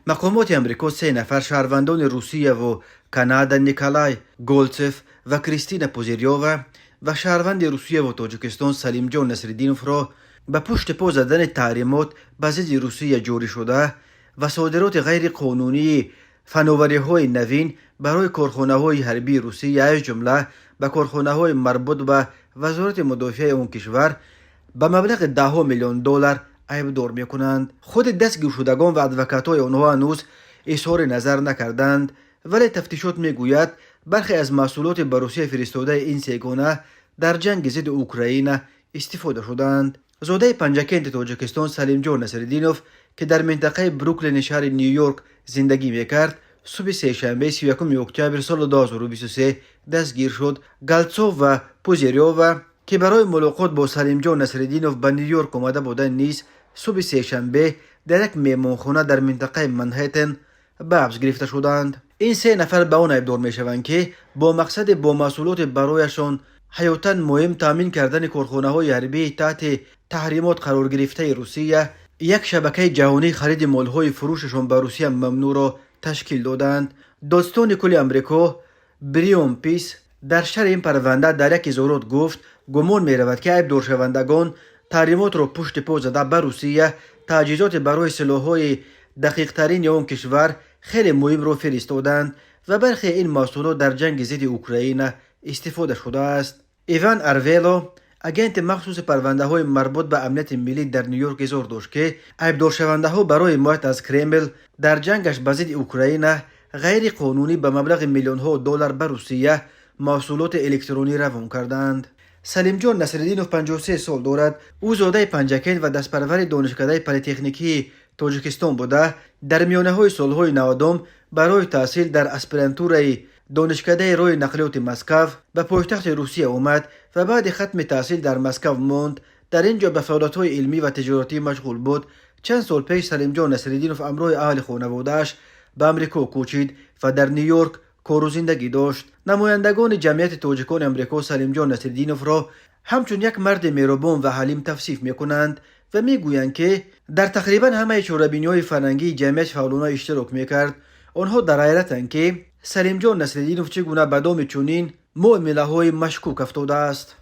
مقامات امریکا 3 نفر شهروندان روسیه و کانادا نیکولای گولتسف و کریستینا پوزیریووا و شهروند روسیه و تاجیکستان سلیم جان نصرالدینوف را به پشت پا زدن تحریمات به ضد روسیه جاری شده و صادرات غیر قانونی فناوری‌های نوین برای کارخانه‌های حربی روسیه از جمله به کارخانه‌های مربوط به وزارت مدافع آن کشور به مبلغ $10 میلیون عیبدار می‌کنند. خود دستگیر شدگان و ادوکات‌های آنها هنوز اظهار نظر نکردند، ولی تفتیشات میگوید برخی از محصولات به روسیه فرستاده این سگانه در جنگ ضد اوکراین استفاده شدند. زاده پنجکند تاجیکستان سلیم جان نصرالدینوف که در منطقه بروکلین شهر نیویورک زندگی میکرد، صبح سه‌شنبه 31 اکتبر سال 2023 دستگیر شد. گالتسوف و پوزیریووا که برای ملاقات با سلیم جان نصرالدینوف به نیویورک آمده بودند نیز صبح سه‌شنبه در یک مهمانخانه در منطقه منهتن به حبس گرفته شدند. این 3 نفر به آن عیبدار میشوند که با مقصد با محصولات برایشان حیاتاً مهم تامین کردن کارخانه‌های حربی تحت تحریمات قرار گرفته روسیه، یک شبکه جهانی خرید مال‌های فروششان به روسیه ممنوع را تشکیل دادند. دادستان کل امریکا بریون پیس در شرح این پرونده در یک اظهارات گفت گمان می‌رود که عیبدار شوندگان تحریمات را پشت پا زده به روسیه تجهیزات برای سلاح‌های دقیق ترین آن کشور خیلی مهم را فرستادند و برخی این محصولات در جنگ ضد اوکراین استفاده شده است. ایوان ارویلو اگنت مخصوص پرونده های مربوط به امنیت ملی در نیویورک اظهار داشت که عیبدار شونده ها برای حمایت از کرمل در جنگش به ضد اوکراین غیر قانونی به مبلغ میلیون ها دلار به روسیه محصولات الکترونی روان کردند. سلیم جان نصرالدینوف 53 سال دارد. او زاده پنجکند و دستپرور دانشکده پلی‌تکنیکی تاجیکستان بوده. در میانه های سالهای 90 برای تحصیل در اسپرانتوره دانشکده روی نقلیات مسکو به پایتخت روسیه آمد و بعد ختم تحصیل در مسکو ماند. در اینجا به فعالیت‌های علمی و تجارتی مشغول بود. چند سال پیش سلیم جان نصرالدینوف همراه اهل خانواده‌اش به امریکا کوچید و در نیویورک کار و زندگی داشت. نمایندگان جمعیت تاجیکان امریکا سلیم جان نصرالدینوف را همچون یک مرد مهربان و حلیم توصیف می‌کنند و میگویند که در تقریبا همه چهره‌بینی‌های فرهنگی جمعیت فعالانه اشتراک می‌کرد. آنها در حیرتند که سلیم جان نصرالدینوف چگونه به دام چنین معامله‌های مشکوک افتاده است.